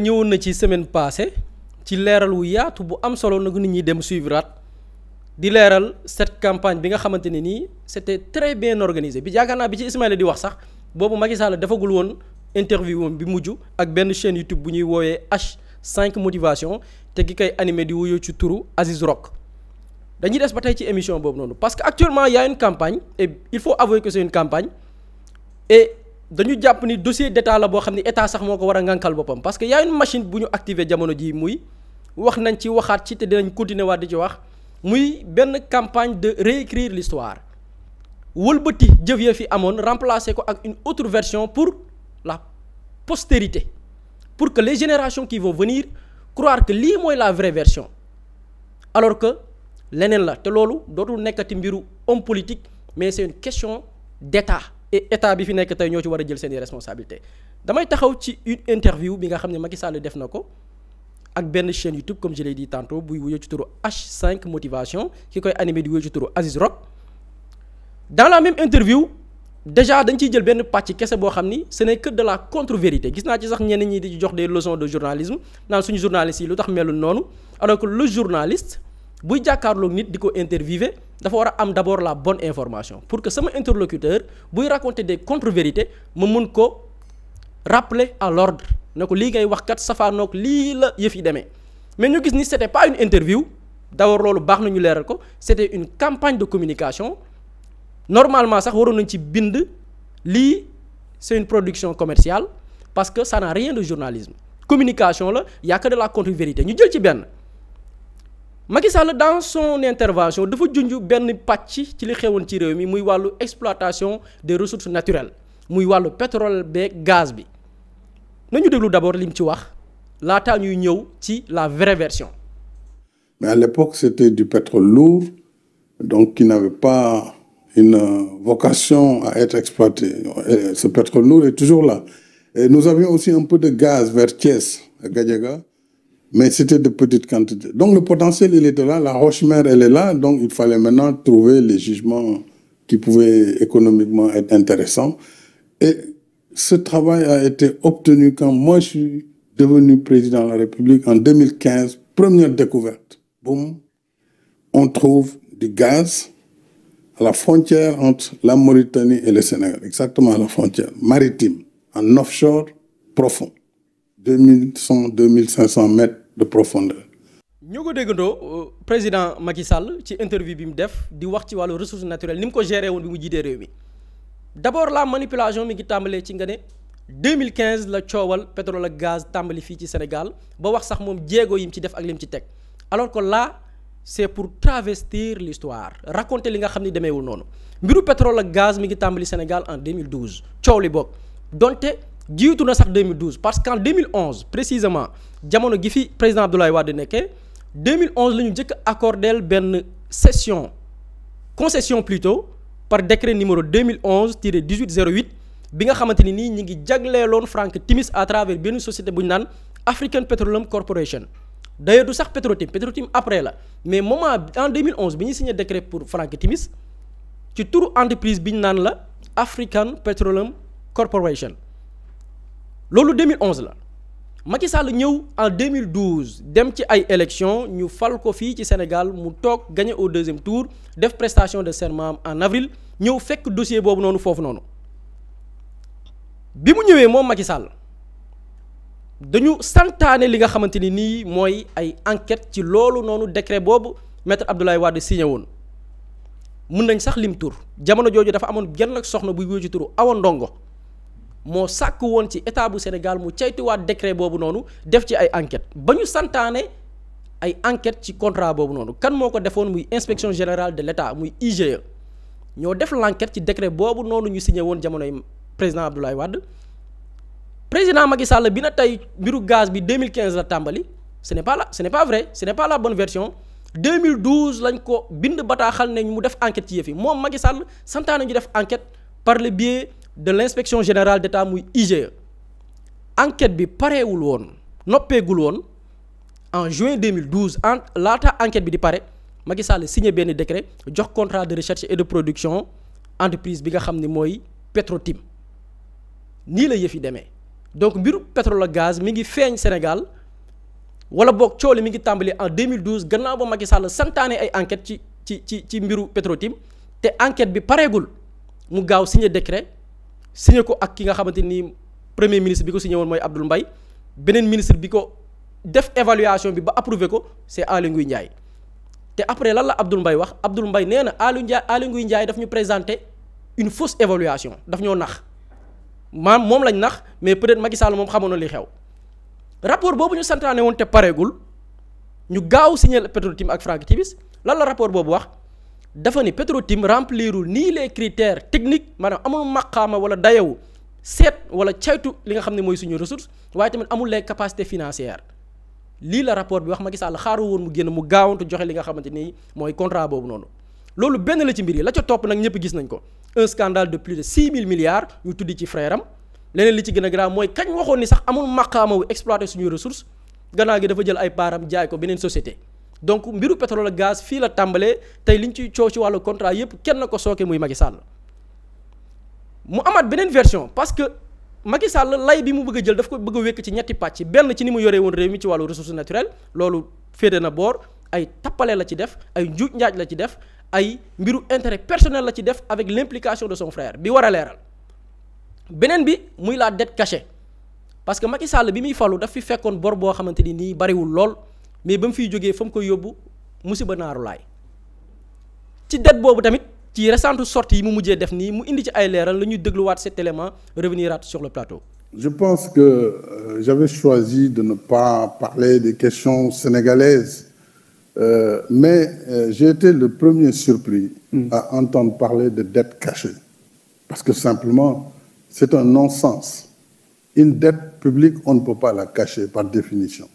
ñëwoon na ci semaine passée ci leeral wu yaatu bu am solo nag nit ñi dem suivraat di leeral cette campagne bi nga xamante ne nii c'était très bien organisé bi yaakaar naa bi ci Ismaïla di wax sax boobu Macky Sall defagul woon interview bi mujj ak benn chaîne YouTube bu ñuy woowee H5 motivation te ki koy animé di wuyoo ci turu Aziz Rock dañuy des ba tey ci émission boobu noonu parce que actuellement il y a une campagne et il faut avouer que c'est une campagne et dañu jàpp ni dossier d'état la boo xam ni état sax moo ko war a ngànkal boppam parce que y a une machine bu ñu activé jamono ji muy wax nañ ci waxaat ci te dinañ continuer waat di ci wax muy benn campagne de réécrire l'histoire wëlbati jëf ya fi amoon remplacer ko ak une autre version pour la postérité pour que les générations qui vont venir croire que lii mooy la vraie version alors que leneen la te loolu dootul nekkati mbiru homme politique mais c'est une question d'état et état bi fi nekk tey ñoo ci war a jël seeni responsabilités damay taxaw ci une interview bi nga xam ne Macky Sall def na ko ak benn chaîne YouTube comme je l'ai dit tantôt buy wuyoo ci turu H5 motivation ki koy animé di wuyoo ci turu Aziz Rock dans la même interview déjà dañ ciy jël benn pàcc kese boo xam ni ce n'est que de la contre-vérité gis naa ci sax ñenn ñi di jox des leçons de journalisme naan suñu journalistes yi lu tax melul noonu alors que le journaliste buy jàkkaarloog nit di ko interviewer dafa war a am d'abord la bonne information pour que sama interlocuteur buy raconter des contre-vérités ma mun ko rappeler à l'ordre ne ko lii ngay wax kat safaanoog lii la yëf yi demee mais ñu gis ni c'était pas une interview d'abord loolu baax na ñu leeral ko c'était une campagne de communication normalement sax waroon nañ ci bind lii c'est une production commerciale parce que ça n'a rien de journalisme communication la y a que de la contre-vérité ñu jël ci benn Macky Sall dans son intervention dafa junj benn pàcc ci li xewoon ci réew mi muy wàllu exploitation des ressources naturelles muy wàllu pétrole beeg gaz bi nañu déglu d'abord li mu ci wax laataa ñuy ñëw ci la vraie version. Mais à l'époque c'était du pétrole lourd donc qui n'avait pas une vocation à être exploité. Et ce pétrole lourd est toujours là. Et nous avions aussi un peu de gaz vers Thiès, à Gadiaga. Mais c'était de petites quantités. Donc le potentiel, il était là, la roche-mère, elle est là, donc il fallait maintenant trouver les jugements qui pouvaient économiquement être intéressants. Et ce travail a été obtenu quand moi je suis devenu président de la République en 2015, première découverte. Boum, on trouve du gaz à la frontière entre la Mauritanie et le Sénégal, exactement à la frontière maritime, en offshore profond, 2100-2500 mètres de profondeur. ñu ko déggandoo président Macky Sall ci interview bi mu def di wax ci wàllu ressources naturelles ni mu ko géré woon bi mu jiitee réew mi d'abord la manipulation mi ngi tàmbalee ci nga ne 2015 la coowal pétrole ak gaz tàmbali fii ci Sénégal ba wax sax moom jéego yi mu ci def ak li mu ci teg alors que là c'est pour travestir l'histoire raconter li nga xam ni demeewul noonu mbiru pétrole ak gaz mi ngi tàmbali Sénégal en 2012 coow li bokk donte jiitu na sax 2012 parce qu'en 2011 précisément jamono gi fi président Abdoulaye Wade nekkee 2011 la ñu njëkk accordeel benn concession plutôt par décret numéro 2011-1808 bi nga xamante ni nii ñi ngi jagleeloon Frank Timis à travers benn société bu ñu naan African Petroleum Corporation d'ailleurs du sax Petrotim après la mais moment en 2011 bi ñuy signé décret pour Frank Timis ci turu entreprise bi ñu naan la African Petroleum Corporation loolu 2011 la Macky Sall ñëw en 2012 dem ci ay élections ñu fal ko fii ci Sénégal mu toog gagné au deuxième tour def prestation de serment en avril ñëw fekk dossier boobu noonu foofu noonu bi mu ñëwee moom Macky Sall dañu santaane li nga xamante ni nii mooy ay enquête ci loolu noonu décret boobu maître Abdoulaye Wade signé woon mun nañ sax lim tur jamono jooju dafa amoon genn ak soxna buy wéy ci turu Awa Ndongo moo sàkk woon ci état bu Sénégal mu caytuwaat décret boobu noonu def ci ay enquête ba ñu santaane ay enquête ci contrat boobu noonu kan moo ko defoon muy inspection générale de l'État muy IGE ñoo def l'enquête ci décret boobu noonu ñu signé woon jamonoy président Abdoulaye Wade président Macky Sall bi na tey mbiru gaz bi 2015 la tàmbali ce n'est pas vrai ce n'est pas la bonne version 2012 lañ ko bind bataaxal ne mu def enquête ci yëf yi moom Macky Sall santaane ñu def enquête par le biais de l'inspection générale d'État muy IGE enquête bi pareewul woon noppeegul woon en juin 2012 laata enquête bi di pare Macky Sall signé benn décret jox contrat de recherche et de production entreprise bi nga xam ni mooy Petrotim nii la yëf yi demee donc mbiru pétrole ak gaz mi ngi feeñ Sénégal wala boog coow li mi ngi tàmbali en 2012 gannaaw ba Macky Sall santaane ay enquête ci mbiru Petro-Tim te enquête bi pareegul mu gaaw signé décret signé ko ak ki nga xamante ni premier ministre bi ko signé woon mooy Abdoul Mbaye beneen ministre bi ko def évaluation bi ba approuvé ko c'est Aly Ngouille Ndiaye te après lan la Abdoul Mbaye wax Abdoul Mbaye nee na Aly Ngouille Ndiaye daf ñu présenter une fausse évaluation daf ñoo nax moom lañ nax mais peut-être Macky Sall moom xamoon na li xew rapport boobu ñu santaane woon te pareegul ñu gaaw signé Petro-Tim ak Franck Timis lan la rapport boobu wax dafa ni Petro-Tim remplirul nii les critères techniques maanaam amul maqaama wala dayewu seet wala caytu li nga xam ne mooy suñu ressource waaye tamit amul les capacités financières lii la rapport bi wax Macky Sall xaaru woon mu génn mu gaawantu joxe li nga xamante ni mooy contrat boobu noonu loolu benn la ci mbir yi la ca topp nag ñëpp gis nañ ko un scandale de plus de 6 000 milliards ñu tuddi ci frère am leneen li ci gën a grave mooy kañ waxoon ni sax amul maqaama wu exploiter suñuy ressource gannaaw gi dafa jël ay paaram jaay ko beneen société donc mbiru pétrole ak gaz fii la tàmbalee tey liñ ciy coow ci wàllu contrat yépp kenn ko sooke muy Macky Sall mu amaat beneen version parce que Macky Sall lay bi mu bëgg a jël daf ko bëgg a wékk ci ñetti pàcc benn ci ni mu yoree woon réew mi ci wàllu ressources naturelles loolu féete na boor ay tappale la ci def ay njuuj njaaj la ci def ay mbiru intérêt personnel la ci def avec l'implication de son frère bi war a leeral beneen bi muy la dette cachée parce que Macky Sall bi muy falu daf fi fekkoon bor boo xamante ni nii bariwul lool mais ba mu fiy jógee fa mu koy yóbbu musiba naaru laay ci dette boobu tamit ci récente sortie yi mu mujjee def nii mu indi ci ay leeral la ñuy dégluwaat cet élément revenir sur le plateau. Je pense que j'avais choisi de ne pas parler des questions sénégalaises mais j'ai été le premier surpris à entendre parler de dette cachée parce que simplement c'est un non-sens. Une dette publique, on ne peut pas la cacher par définition.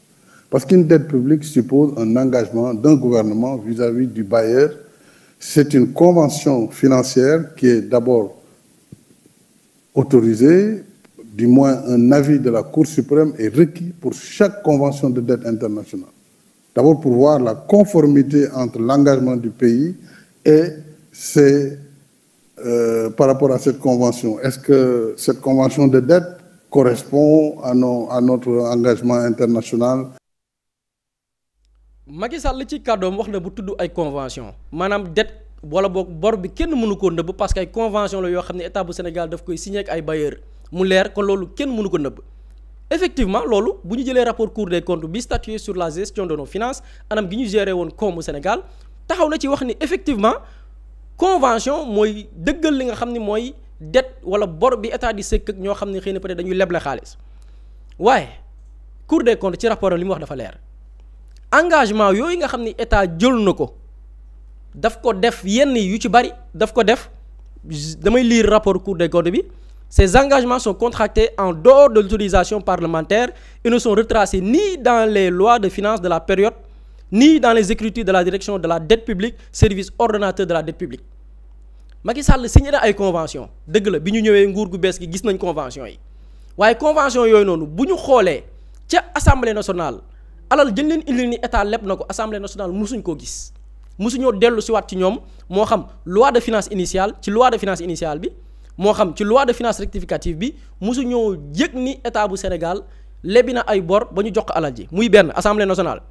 Parce qu'une dette publique suppose un engagement d'un gouvernement vis-à-vis du bailleur. C'est une convention financière qui est d'abord autorisée, du moins un avis de la Cour suprême est requis pour chaque convention de dette internationale. D'abord pour voir la conformité entre l'engagement du pays et par rapport à cette convention. Est-ce que cette convention de dette correspond à notre engagement international. Macky Sall ci kàddoom wax na bu tudd ay convention maanaam dette wala boog bor bi kenn mënu koo nëbb parce que ay convention la yoo xam ne état bu Sénégal daf koy signé ak ay bailleurs mu leer kon loolu kenn mënu ko nëbb effectivement loolu bu ñu jëlee rapport Cour des comptes bi statué sur la gestion de nos finances anam gi ñu géré woon koomu Sénégal taxaw na ci wax ni effectivement convention mooy dëggal li nga xam ni mooy dette wala bor bi état di sëkk ak ñoo xam ne xëy na peut-être dañuy leble xaalis waaye Cour des comptes ci rapport li mu wax dafa leer engagement yooyu nga xam ni état jël na ko daf ko def yenn yu ci bari daf ko def damay lire rapport Cour des comptes bi ces engagements sont contractés en dehors de l'autorisation parlementaire et ne sont retracés ni dans les lois de finances de la période ni dans les écritures de la direction de la dette publique service ordonnateur de la dette publique Macky Sall signé na ay convention dëgg la bi ñu ñëwee nguur gu bees gi gis nañ convention yi waaye convention yooyu noonu bu ñu xoolee ca assemblée nationale alal jën leen indil ni état leb na ko assemblée nationale musuñ koo gis musuñoo dellu si waat ci ñoom moo xam loi de finance initiale ci loi de finance initiale bi moo xam ci loi de finance rectificative bi musuñoo yëg ni état bu Sénégal lebi na ay bor ba ñu jox ko alal ji muy benn assemblée nationale.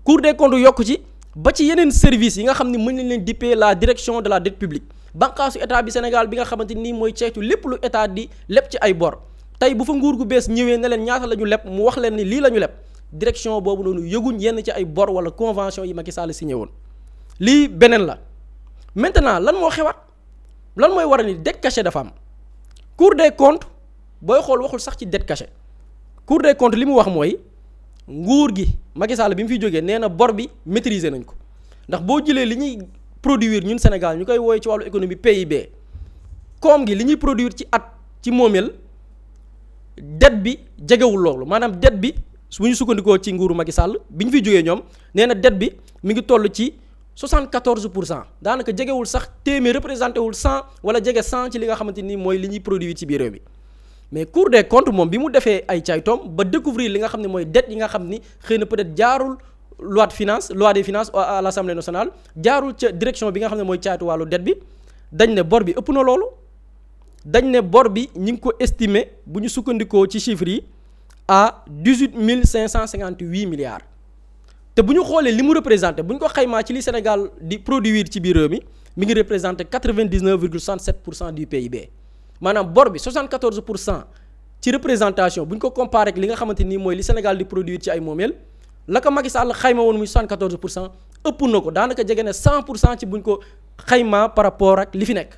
Cour des comptes yokk ci ba ci yeneen services yi nga xam ne mën nañ leen dippee la direction de la dette publique bànqaasu état bi Sénégal bi nga xamante ni mooy ceytu lépp lu état di leb ci ay bor tey bu fa nguur gu bees ñëwee ne leen ñaata la ñu leb mu wax leen ni lii la ñu leb direction boobu noonu yëguñ yenn ci ay bor wala convention yi Macky Sall signé woon lii beneen la maintenant lan moo xewaat lan mooy waral ni dette cachée dafa am Cour des comptes booy xool waxul sax ci dette cachée Cour des comptes li mu wax mooy nguur gi Macky Sall bi mu fiy jógee nee na bor bi maîtriser nañ ko ndax boo jëlee li ñuy produire ñun Sénégal ñu koy woowee ci wàllu économie PIB koom gi li ñuy produire ci at ci moomeel dette bi jegewul loolu maanaam dette bi bu ñu sukkandikoo ci nguuru Macky Sall bi ñu fiy jógee ñoom nee na dette bi mi ngi toll ci 74% daanaka jegewul sax téeméer représenté wul 100 wala jege 100 ci li nga xamante ni mooy li ñuy produire ci biir réew mi mais Cour des comptes moom bi mu defee ay caytoom ba découvrir li nga xam ne mooy dette yi nga xam ni xëy na peut-être jaarul loi des finances à l'Assemblée nationale jaarul ca direction bi nga xam ne mooy caytu wàllu dette bi dañ ne bor bi ëpp na loolu dañ ne bor bi ñi ngi ko estimer bu ñu sukkandikoo ci chiffres yi à 18 558 milliards te bu ñu xoolee li mu représenté bu ñu ko xaymaa ci li Sénégal di produire ci biir réew mi ngi représenté 99,67% du PIB maanaam bor bi 74% ci représentation bu ñu ko comparé ak li nga xamante ni mooy li Sénégal di produire ci ay moomeel la ko Macky Sall xayma woon muy 74% ëpp na ko daanaka jege na 100% ci bu ñu ko xaymaa par rapport ak li fi nekk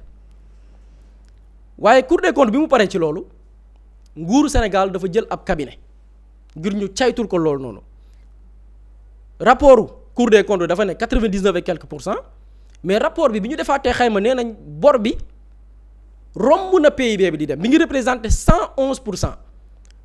waaye Cour des comptes bi mu paree ci loolu nguuru Sénégal dafa jël ab cabinet ngir ñu caytul ko loolu noonu rapportu Cour des comptes dafa ne 99 et quelques %, mais rapport bi ñu defaatee xayma nee nañ bor bi romb na PIB bi di dem mi ngi représenté 111%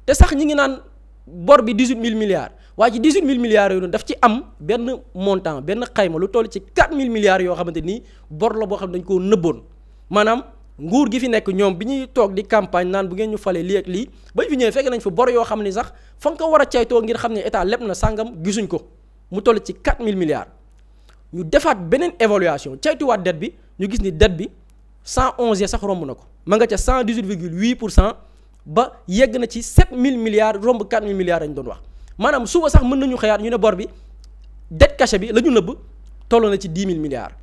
te sax ñi ngi naan bor bi 18 000 milliards waaye ci 18 000 milliards yooyu daf ci am benn montant benn xayma lu toll ci 4 000 milliards yoo xamante ni bor la boo xam ne dañ koo nëbboon maanaam nguur gi fi nekk ñoom bi ñuy toog di campagne naan bu ngeen ñu falee lii ak lii ba ñu fi ñëwee fekk nañ fi bor yoo xam ni sax fa nga ko war a caytoo ngir xam ne état leb na sàngam gisuñ ko mu toll ci 4 000 milliards ñu defaat beneen évaluation caytuwaat dette bi ñu gis ni dette bi 111 ya sax romb na ko ma nga ca 118,8% ba yegg na ci 7 000 milliards romb 4 000 milliards lañ doon wax maanaam suba sax mën nañu xëyaat ñu ne bor bi dette cachée bi la ñu nëbb toll na ci 10 000 milliards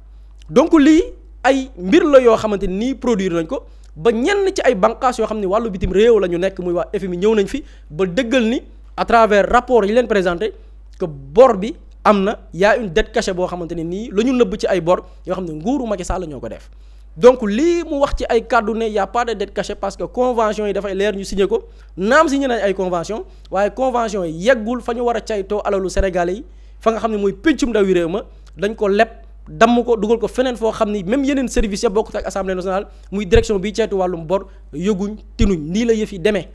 donc lii ay mbir la yoo xamante ni produire nañ ko ba ñenn ci ay bànqaas yoo xam ne wàllu bitim réew la ñu nekk muy waa FMI ñëw nañ fi ba dëggal ni à travers rapport yi leen présenté que bor bi am na y a une dette cachée boo xamante ne nii la ñu nëbb ci ay bor yoo xam ne nguuru Macky Sall ñoo ko def donc lii mu wax ci ay kàddu ne y a pas de dette cachée parce que convention yi dafay leer ñu signé ko naam signé nañ ay convention waaye convention yi yeggul fa ñu war a caytoo alalu Sénégalais yi fa nga xam ne mooy péncum ndawi réew ma dañ ko leb damm ko dugal ko feneen foo xam ni même yeneen service ya bokkut ak assemblée nationale muy direction bi ceytu wàllum bor yëguñ tinuñ nii la yëf yi demee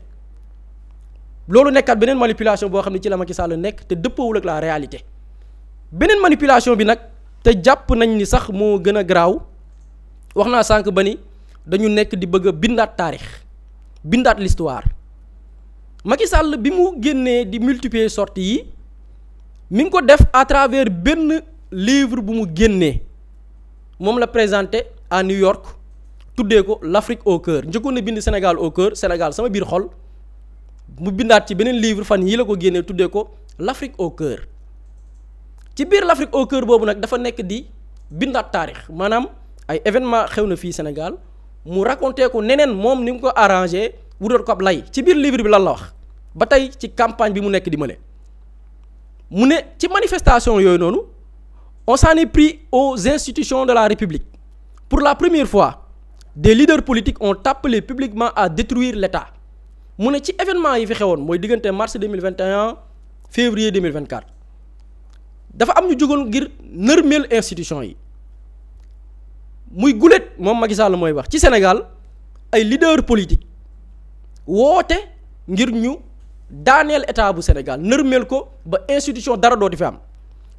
loolu nekkaat beneen manipulation boo xam ne ci la Macky Sall nekk te dëppoowul ak la réalité beneen manipulation bi nag te jàpp nañ ni sax moo gën a garaaw wax naa sànq ba ni dañu nekk di bëgg a bindaat taarix bindaat l'histoire Macky Sall bi mu génnee di multiplier sorties yi mi ngi ko def à travers benn livre bu mu génnee moom la présenté à New York tuddee ko l'Afrique au cœur njëkkoon na bind Sénégal au cœur Sénégal sama biir xol mu bindaat ci beneen livre fan yii la ko génnee tuddee ko l'Afrique au cœur ci biir l'Afrique au cœur boobu nag dafa nekk di bindaat taarix maanaam ay événement xew na fii Sénégal mu raconté ko neneen moom ni mu ko arrangé wutal ko ab lay ci biir livre bi lan la wax ba tey ci campagne bi mu nekk di mëne mu ne ci manifestation yooyu noonu on s'en est pris aux institutions de la République pour la première fois des leaders politiques ont appelé publiquement à détruire l'État mu ne ci événement yi fi xewoon mooy diggante mars 2021 février 2024 dafa am ñu jógoon ngir nërmeel institution yi muy guléet moom Macky Sall mooy wax ci Sénégal ay leaders politiques woote ngir ñu daaneel état bu Sénégal nërmeel ko ba institution dara dootu fi am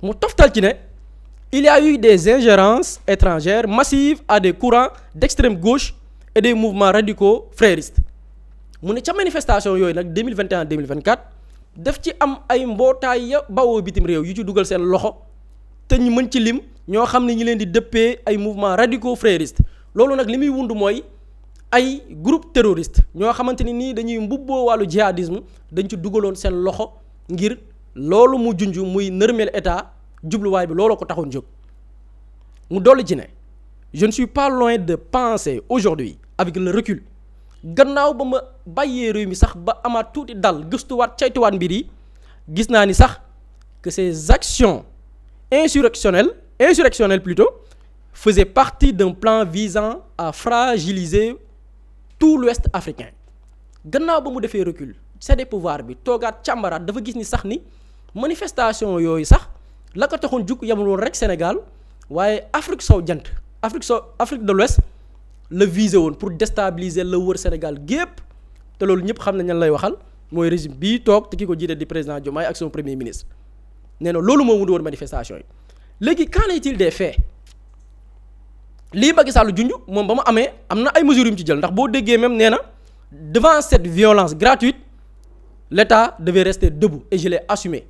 mu toftal ci ne il y a eu des ingérences étrangères massives à des courants d'extrême gauche et des mouvements radicaux fréristes mu ne ca manifestation yooyu nag 2021 2024 daf ci am ay mbootaay ya bawoo bitim réew yu ci dugal seen loxo te ñu mën ci lim ñoo xam ne ñi leen di dëppee ay mouvements radicaux fréristes loolu nag li muy wund mooy ay groupe terroriste ñoo xamante ni nii dañuy mbubboo wàllu jihadisme dañ ci dugaloon seen loxo ngir loolu mu junj muy nërmeel état jubluwaay bi looloo ko taxoon jóg mu dolli ci ne je ne suis pas loin de penser aujourd'hui avec le recul gannaaw ba ma bàyyee réew mi sax ba amaat tuuti dal gëstuwaat caytuwaat mbir yi gis naa ni sax que ces actions insurrectionnelles plutôt faisaient partie d'un plan visant à fragiliser tout l'Ouest africain gannaaw ba mu defee recul cédé pouvoir bi toogaat càmbaraat dafa gis ni sax ni manifestation yooyu sax la ko taxoon jug yamul woon rek Sénégal waaye Afrique sow jant Afrique de l'Ouest la visé woon pour déstabiliser la wër Sénégal gépp te loolu ñëpp xam nañ ñan lay waxal mooy régime bii toog te ki ko jiite di président Diomaye ak son premier ministre nee na loolu moo wundu woon manifestation yi léegi qu'en est-il des faits lii Macky Sall junj moom ba mu amee am na ay mesures yu mu ci jël ndax boo déggee même nee na devant cette violence gratuite l'État devait rester debout et je l'ai assumé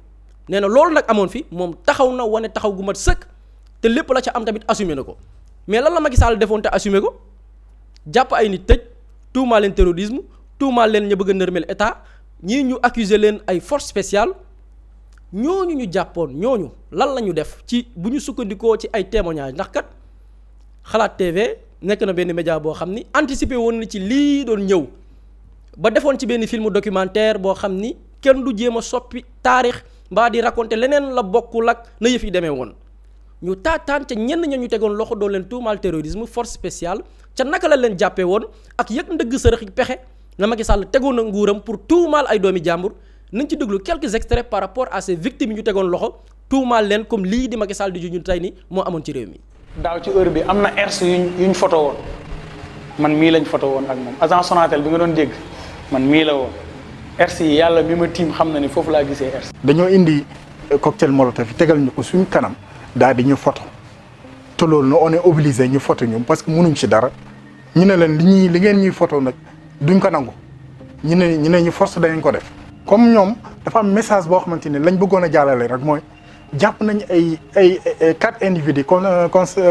nee na loolu nag amoon fi moom taxaw na wane taxaw gu mat sëkk te lépp la ca am tamit assumé na ko mais lan la Macky Sall defoon te assumé ko jàpp ay nit tëj tuumaal leen terrorisme tuumaal leen ña bëgg a nërmeel état ñii ñu accuser leen ay force spéciale ñooñu ñu jàppoon ñooñu lan la ñu def ci bu ñu sukkandikoo ci ay témoignages ndax kat Xalaat TV nekk na benn média boo xam ni anticiper woon na ci lii doon ñëw ba defoon ci benn film documentaire boo xam ni kenn du jéem a soppi taarix mbaa di raconter leneen la bokkul ak na yëf yi demee woon ñu taataan ca ñenn ña ñu tegoon loxo doon leen tuumaal terrorisme force spéciale ca naka la leen jàppee woon ak yëg ndëgg sërëx pexe na Macky Sall tegoon na nguuram pour tuumaal ay doomi jàmbur nañ ci déglu quelques extraits par rapport à ces victimes yi ñu tegoon loxo tuumaal leen comme lii di Macky Sall di ju ñu tey ni moo amoon ci réew mi. daaw ci heure bi am na ers yuñ photo woon man mii lañ photo woon ak moom agent Sonatel bi nga doon dégg man mii la woon ers yi yàlla mi ma tiim xam na ni foofu laa gisee ers. dañoo indi cocktail molotov yi tegal ñu ko suñ kanam daal di ñu photo te loolu na on est obligé ñu photo ñu parce que mënuñ ci dara ñu ne leen li ngeen ñuy photo nag duñ ko nangu ñu ne ñu force dañ ko def. comme ñoom dafa am message boo xamante ni lañ bëggoon a jàllale rek mooy jàpp nañ ay 4 individus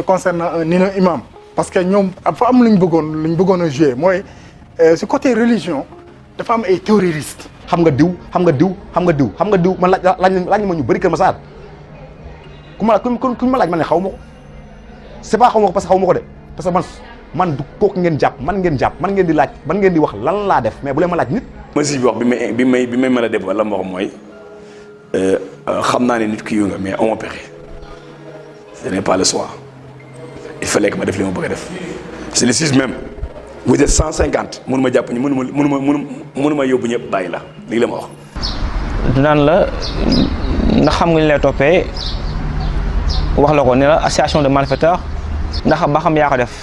concernant un imam parce que ñoom dafa am luñ bëggoon a jouer mooy si côté religion dafa am ay terroristes. xam nga diw man laaj ma ñu bëri Kër Massar ku ma laaj man ne xaw ma ko c'est pas xaw ma ko parce que xaw ma ko de parce que man du kooku ngeen jàpp man ngeen di laaj man ngeen di wax lan laa def mais bu leen ma laaj nit. mesure bi wax bi may mën a def la ma wax mooy xam naa ne nit ki yu nga mais amoo pexe ce n'est pas le soir il fallait que ma def li ma bëgg a def c'est le 6 même vous êtes 150 mënu ma jàpp ñu mënu ma yóbbu ñëpp bàyyi la lii la ma wax. naan la ndax xam nga li lay toppee wax la ko ne la association de malfaiteurs ndax ba xam yaa ko def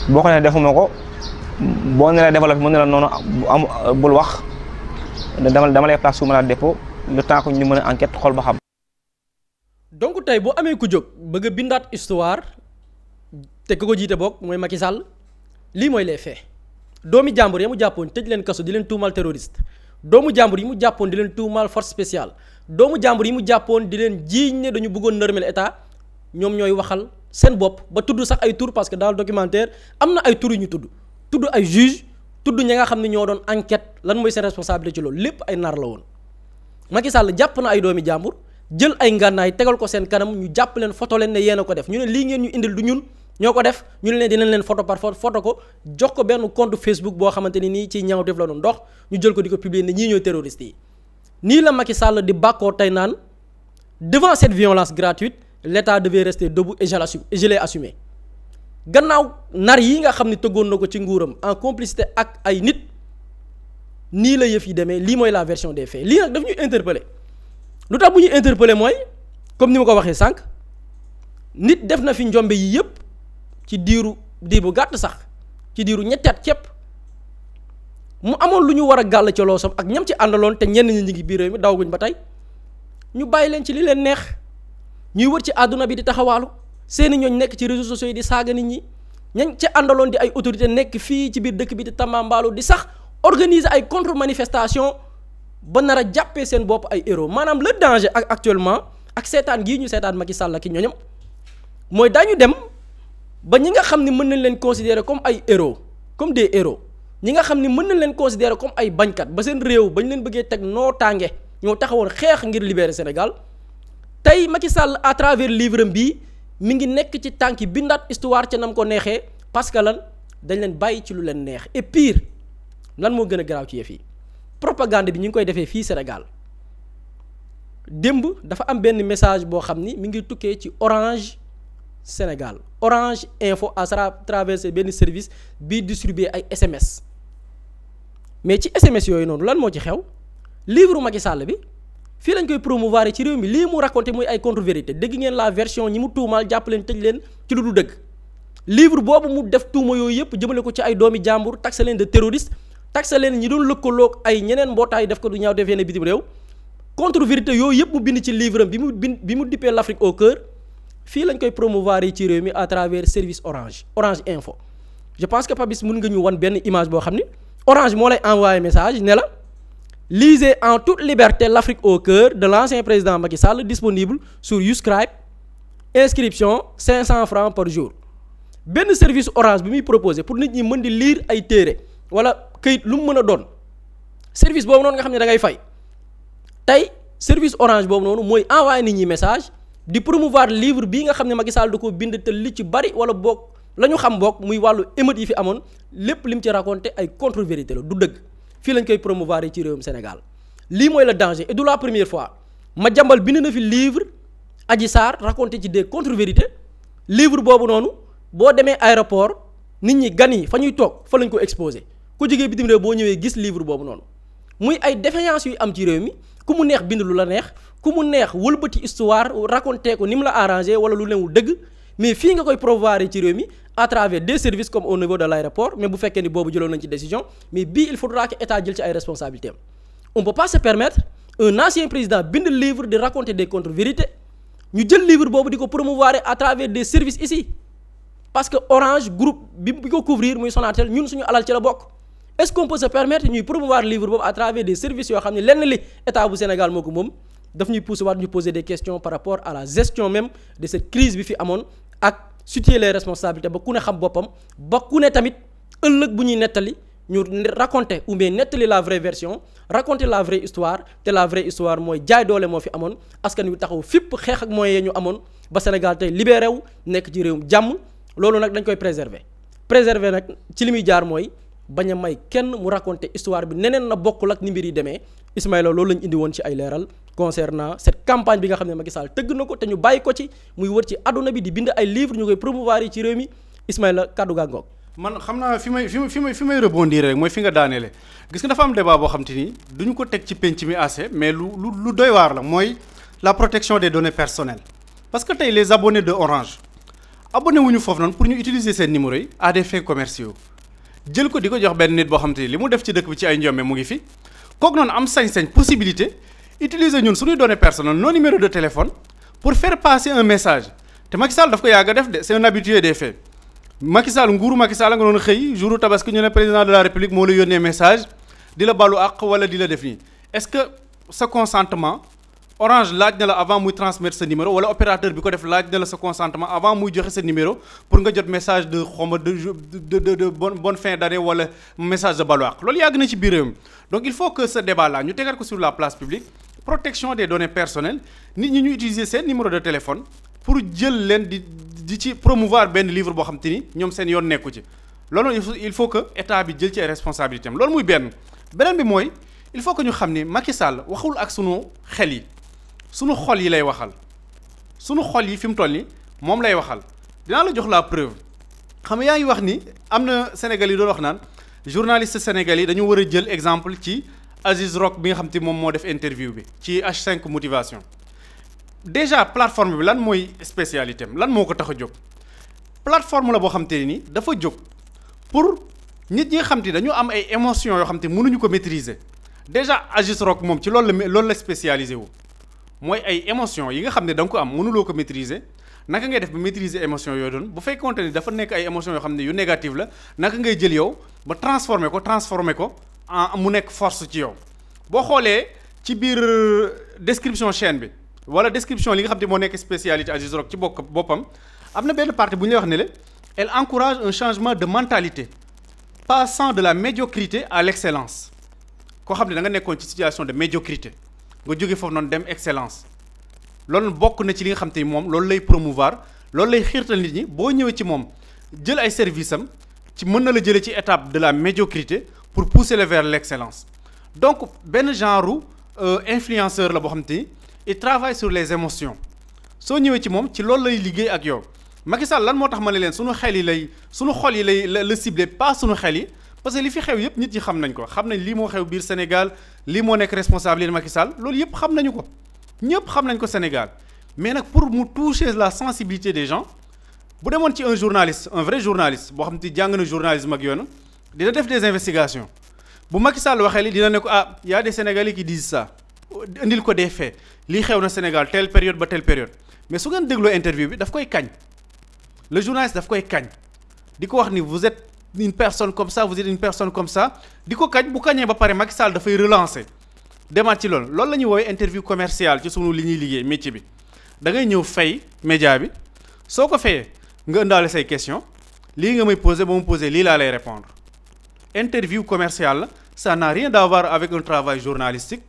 boo ko nee defuma ko boo nee la développé mu ne la noonu bul wax dama lay place sous mandat de dépôt le temps que ñu mën a enquête xool ba xam. donc tey boo amee ku jóg bëgg a bindaat histoire te ku ko jiite bokk mooy Macky Sall lii mooy les faits doomi jàmbur yi mu jàppoon tëj leen kaso di leen tuumaal terroriste doomu jàmbur yi mu jàppoon di leen tuumaal force spéciale doomu jàmbur yi mu jàppoon di leen jiiñ ne dañu bëggoon nërmel état ñoom ñooy waxal seen bopp ba tudd sax ay tur parce que dans le documentaire am na ay tur yu ñu tudd ay juge tudd ñi nga xam ne ñoo doon enquête lan mooy seen responsabilité ci loolu lépp ay nar la woon Macky Sall jàpp na ay doomi jàmbur jël ay ngànnaay tegal ko seen kanam ñu jàpp leen photo leen ne yéen a ko def ñu ne lii ngeen ñu indil du ñun ñoo ko def ñu ne leen dinañ leen photo par photo ko jox ko benn compte Facebook boo xamante ni nii ci ñaaw def la doon dox ñu jël ko di ko publier ne ñii ñooy terroristes yi nii la Macky Sall di bàkkoo tey naan devant cette violence gratuite l'État devait rester debout et je l'ai assumé gannaaw nar yi nga xam ne tëggoon na ko ci nguuram en complicité ak ay nit nii la yëf yi demee lii mooy la version des faits lii nag daf ñuy interpeller lu tax bu ñuy interpeller mooy comme ni ma ko waxee sànq nit def na fi njombe yi yëpp ci diir bu gàtt sax ci diiru ñetti at képp mu amoon lu ñu war a gàll ci loosam ak ñam ci àndaloon te ñenn ñi ngi biir réew mi dawaguñ ba tey ñu bàyyi leen ci li leen neex ñuy wër ci àdduna bi di taxawaalu seeni ñooñ nekk ci réseaux sociaux yi di saaga nit ñi ñañ ci àndaloon di ay autorité nekk fii ci biir dëkk bi di tambaambaalu di sax organiser ay contre manifestation ba nar a jàppee seen bopp ay héros maanaam le danger ak actuellement ak seetaan gii ñu seetaan Macky Sall ak ñooñam mooy daañu dem ba ñi nga xam ni mën nañ leen considérer comme ay héros comme des héros ñi nga xam ni mën nañ leen considérer comme ay bañkat ba seen réew bañ leen bëggee teg noo tànge ñoo taxawoon xeex ngir libérer Sénégal tey Macky Sall à travers livre bii mi ngi nekk ci tànki bindaat histoire ca nam ko neexee parce que lan dañ leen bàyyi ci lu leen neex et pire lan moo gën a garaaw ci yëf yi propagande bi ñu ngi koy defee fii Sénégal démb dafa am benn message boo xam ni mi ngi tukkee ci Orange Sénégal Orange Info à travers benn service bii distribuer ay SMS mais ci SMS yooyu noonu lan moo ci xew livre Macky Sall bi fii lañ koy promouvoir ci réew mi lii mu raconté muy ay contre-vérité dégg ngeen la version ñi mu tuumaal jàpp leen tëj leen ci lu du dëgg livre boobu mu def tuuma yooyu yëpp jëmale ko ci ay doomi jàmbur taxé leen de terroriste taxé leen ñi doon lëkkaloog ay ñeneen mbootaay def ko du ñaaw defee ne bitim réew contre-vérité yooyu yëpp mu bind ci livre am bi mu dippee l'Afrique au cœur fii lañ koy promouvoir yi ci réew mi à travers service Orange Info je pense que Pabis mën nga ñu wan benn image boo xam ni Orange moo lay envoyé message ne la lisez en toute liberté l'Afrique au cœur de l'ancien président Macky Sall disponible sur Youscribe inscription 500 francs par jour benn service Orange bi muy proposé pour nit ñi mën di lire ay téere wala këyit lu mu mën a doon service boobu noonu nga xam ne da ngay fay tey service Orange boobu noonu mooy envoyé nit ñi message di promouvoir livre bii nga xam ne Macky Sall da ko bind te li ci bari wala boog la ñu xam boog muy wàllu émeute yi fi amoon lépp lim ci raconté ay contre-vérité la du dëgg fii lañ koy promouvoir ci réewum Sénégal lii mooy le danger et de la première fois Madiambal bind na fi livre Adji Sarr raconté ci des contre-vérités livre boobu noonu boo demee aéroport nit ñi gan yi fa ñuy toog fa lañ ko exposé ku jógee bitim réew boo ñëwee gis livre boobu noonu muy ay défaillances yu am ci réew mi ku mu neex bind lu la neex ku mu neex wëlbati histoire raconté ko ni mu la arrangé wala lu newul dëgg mais fii nga koy promouvoir ci réew mi à travers des services comme au niveau de l'aéroport mais bu fekkee ni boobu jëloon nañ ci décision mais bii il faudra que état jël ci ay responsabilités on peut pas se permettre un ancien président bind livre de raconter des contre-vérités ñu jël livre boobu di ko promouvoir à travers des services ici parce que Orange groupe bi ko couvrir muy Sonatel ñun suñu alal ci la bokk est-ce qu'on peut se permettre ñuy promouvoir livre boobu à travers des services yoo xam ne lenn li état bu Sénégal moo ko moom daf ñuy pousser waat ñu poser des questions par rapport à la gestion même de cette crise bi fi amoon ak situer les responsabilités ba ku ne xam boppam ba ku ne tamit ëllëg bu ñuy nettali ñu raconter ou bien nettali la vraie version raconter la vraie histoire te la vraie histoire mooy jaay doole moo fi amoon askan wi taxaw fipp xeex ak moyens ñu amoon ba Sénégal tey libéré wu nekk ci réewum jàmm loolu nag dañ koy préserver nag ci li muy jaar mooy bañ a may kenn mu raconter histoire bi neneen na bokkul ak ni mbir yi demee Ismaïla loolu lañ indi woon ci ay leeral concernant cette campagne bi nga xam ne Macky Sall tëgg na ko te ñu bàyyi ko ci muy wër ci àdduna bi di bind ay livres ñu koy promouvoir yi ci réew mi Ismaïla kàddu gaa ngoog. man xam naa fi may rebondir rek mooy fi nga daaneele gis nga dafa am débat boo xam te ni duñu ko teg ci penc mi assez mais lu doy waar la mooy la protection des données personnelles parce que tey les abonnés de Orange abonné wuñu foofu noonu pour ñu utiliser seen numéro yi à des fins commerciaux jël ko di ko jox benn nit boo xam te ni li mu def ci dëkk bi ci ay njombe mu ngi fi kooku noonu am sañ-sañ possibilité utiliser ñun suñuy données personnelles nos numéros de téléphone pour faire passer un message te Macky Sall daf ko yàgg a def de c'est un habitué des faits Macky Sall nguuru Macky Sall nga doon xëy jouru tabaski ñu ne président de la république moo la yónnee message di la balu àq wala di la def nii est-ce que sa consentement Orange laaj na la avant muy transmettre sa numéro wala opérateur bi ko def laaj na la sa consentement avant muy joxe sa numéro pour nga jot message de xawma de bonne fin d'année wala message de balu àq loolu yàgg na ci biir réew mi donc il faut que ce débat là ñu tegal ko sur la place publique protection des données personnelles nit ñi ñu utiliser seen numéro de téléphone pour jël leen di ci promouvoir benn livre boo xam te ni ñoom seen yoon nekku ci loolu il faut que état bi jël ci ay responsabilités am loolu muy beneen bi mooy il faut que ñu xam ni Macky Sall waxul ak sunu xel yi sunu xol yi lay waxal sunu xol yi fi mu toll ni moom lay waxal dinaa la jox la preuve xam nga yaa ngi wax ni am na Sénégal yi doon wax naan journaliste sénégalais yi dañu war a jël exemple ci Aziz Rock bi nga xam te moom moo def interview bi ci H5 motivation déjà plateforme bi lan mooy spécialité am lan moo ko tax a jóg plateforme la boo xam te ni dafa jóg pour nit ñi nga xam te dañu am ay émotions yoo xam te mënuñu ko maîtriser déjà Aziz Rock moom ci loolu la spécialisé wu mooy ay émotions yi nga xam ne da nga ko am mënuloo ko maîtriser naka ngay def ba maîtriser émotions yooyu doon bu fekkoonte ni dafa nekk ay émotions yoo xam ne yu négative la naka ngay jël yow ba transformer ko mu nekk force ci yow boo xoolee ci biir description chaîne bi wala description li nga xam ne moo nekk spécialité Aziz Rock ci boppam am na benn partie bu ñu lay wax ne la elle encourage un changement de mentalité passant de la médiocrité à l'excellence koo xam ne da nga nekkoon ci situation de médiocrité nga jóge foofu noonu dem excellence loolu bokk na ci li nga xam te moom loolu lay promouvoir loolu lay xiirtal nit ñi boo ñëwee ci moom jël ay services am ci mën na la jëlee ci étape de la médiocrité pour pousser le vers l'excellence donc benn genre influenceur la boo xam te ni il travaille sur les émotions soo ñëwee ci moom ci loolu lay liggéey ak yow Macky Sall lan moo tax ma ne leen sunu xel yi lay sunu xol yi lay la ciblé pas sunu xel yi parce que li fi xew yëpp nit ñi xam nañ ko xam nañ lii moo xew biir Sénégal lii moo nekk responsabilité Macky Sall loolu yëpp xam nañu ko ñëpp xam nañ ko Sénégal mais nag pour mu toucher la sensibilité des gens bu demoon ci un journaliste un vrai journaliste boo xam te jàng na journalisme ak yoonu dina def des investigations bu Macky Sall waxee li dina ne ko y a des Sénégalais qui disent ça indil ko des faits lii xew na Sénégal telle période ba telle période mais su ngeen dégloo interview bi daf koy kañ le journaliste daf koy kañ di ko wax ni vous êtes une personne comme ça vous êtes une personne comme ça di ko kañ bu kañee ba pare Macky Sall dafay relancer demaat ci loolu la ñuy woowee interview commerciale ci sunu li ñuy liggéey métier bi da ngay ñëw fay média bi soo ko fayee nga ëndaale say question lii nga may poser ba mu poser lii laa lay répondre interview commerciale la ça n'a rien à voir avec un travail journalistique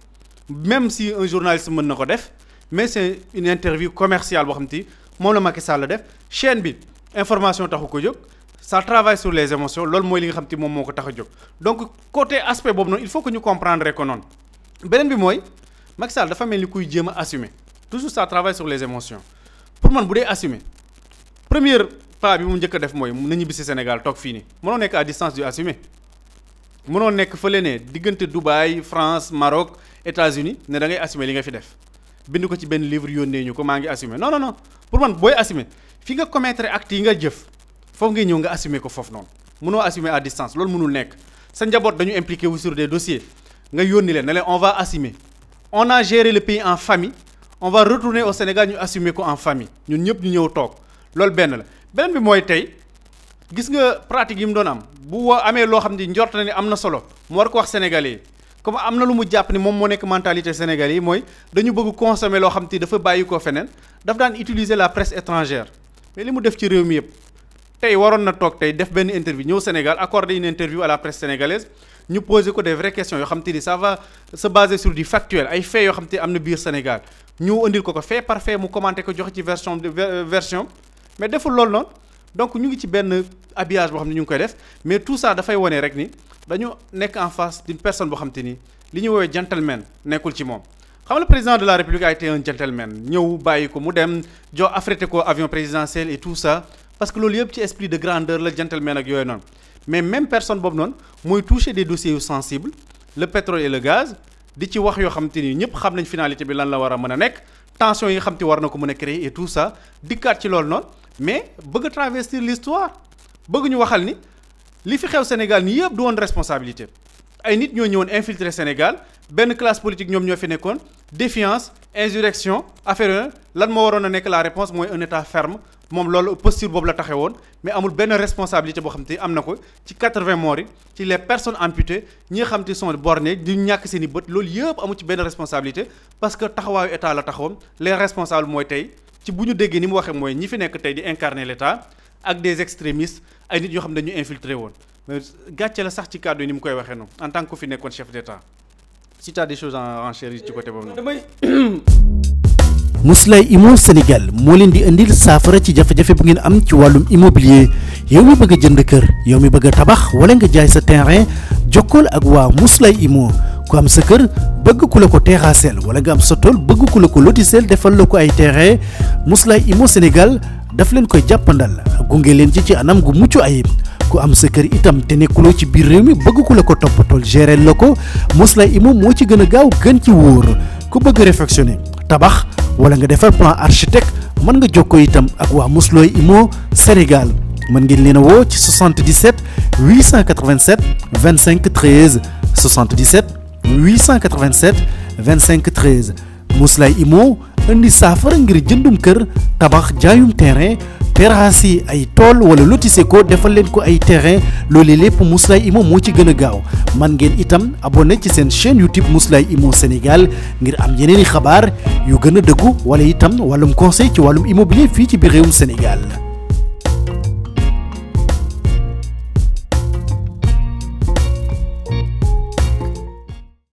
même si un journaliste mën na ko def mais c'est une interview commerciale boo xam te moom la Macky Sall def chaîne bi information taxu ko jóg ça travaille sur les émotions loolu mooy li nga xam te moom moo ko tax a jóg donc côté aspect boobu noonu il faut que ñu comprendre ko noonu beneen bi mooy Macky Sall dafa mel ni kuy jéem a assumer toujours ça travaille sur les émotions pour man bu dee assumer première pas bi mu njëkk a def mooy na ñibbisi Sénégal toog fii nii mënoo nekk à distance du assumer mënoo nekk fële ne diggante Dubaï France Maroc États-Unis ne da ngay assumer li nga fi def bind ko ci benn livre yónnee ñu ko maa ngi assumer non non non pour man booy assumer fi nga commettre acte yi nga jëf foofu ngay ñëw nga assumer ko foofu noonu mënoo assumer à distance loolu mënul nekk sa njaboot dañu impliqué wu sur des dossiers nga yónni leen ne leen on va assumer on a géré le pays en famille on va retourner au Sénégal ñu assumer ko en famille ñun ñëpp ñu ñëw toog loolu benn la beneen bi mooy tey gis nga pratique yi mu doon am bu amee loo xam ne njort na ni am na solo mu war ko wax sénégalais yi comme am na lu mu jàpp ni moom moo nekk mentalité sénégalais yi mooy dañu bëgg consommer loo xam te dafa bàyyi ko feneen daf daan utiliser la presse étrangère mais li mu def ci réew mi yëpp tey waroon na toog tey def benn interview ñëw Sénégal accorder une interview à la presse sénégalaise ñu poser ko des vraies questions yoo xam te ni ça va se baser sur du factuel ay faits yoo xam te am na biir Sénégal ñu indil ko fait par fait mu commenter ko joxe ci version mais deful loolu noonu donc ñu ngi ci benn habillage boo xam ne ñu ngi koy def mais tout ça dafay wone rek ni dañu nekk en face d'une personne boo xam te ni li ñu woowee gentleman nekkul ci moom xam nga le président de la République a été un gentleman ñëw bàyyi ko mu dem jox affrété ko avion présidentiel et tout ça parce que loolu yëpp ci esprit de grandeur la gentleman ak yooyu noonu mais même personne boobu noonu mooy toucher des dossiers yu sensibles le pétrole et le gaz di ci wax yoo xam te ni ñëpp xam nañ finalité bi lan la war a mën a nekk tension yi nga xam te war na ko mën a créer et tout ça dikkaat ci loolu noonu mais bëgg a travestir l'histoire bëgg ñu waxal ni li fi xew Sénégal ni yëpp du woon responsabilité ay nit ñoo ñëwoon infiltrer Sénégal benn classe politique ñoom ñoo fi nekkoon défiance insurrection affaire lan moo waroon a nekk la réponse mooy un état ferme moom loolu posture boobu la taxee woon mais amul benn responsabilité boo xam te am na ko ci 80 morts yi ci les personnes amputées ñi nga xam te sont bornées di ñàkk seen i bët loolu yëpp amul ci benn responsabilité parce que taxawaayu état la taxawoon les responsables mooy tey ci bu ñu déggee ni mu waxee mooy ñi fi nekk tey di incarner l'état ak des extrémistes ay nit ñoo xam ne dañu infiltré woon mais gàcce la sax ci kàddu yi ni mu koy waxee noonu en tant que ku fi nekkoon chef d'état si tu as des choses en renchérir ci côté boobu noonu. Mously Immo Sénégal moo leen di indil saafara ci jafe-jafe bu ngeen am ci wàllum immobilier yow mi bëgg a jënd kër yow mi bëgg a tabax wala nga jaay sa terrain jokkool ak waa Mously Immo ku am sa kër bëgg ku la ko terrassel wala nga am sa tool bëgg ku la ko lotisel defal la ko ay terrain Mously Immo Sénégal daf leen koy jàppandal gunge leen ci anam gu mucc ayib ku am sa kër itam te nekkuloo ci biir réew mi bëgg ku la ko toppatool gérer la ko Mously Immo moo ci gën a gaaw gën ci wóor ku bëgg réfectionner tabax wala nga defar plan architecte mën nga jokkoo itam ak waa Mously Immo Sénégal mën ngeen leen a woo ci 77 887 25 13 77 887 25 13 Mously Immo indi saafara ngir jëndum kër tabax jaayum terrain terrasse yi ay tool wala lotissé ko defal leen ko ay terrain loolu lépp Mously Immo moo ci gën a gaaw man ngeen itam abonné ci seen chaîne YouTube Mously Immo Sénégal ngir am yeneeni xabaar yu gën a dëggu wala itam wàllum conseil ci wàllum immobilier fii ci biir réewum Sénégal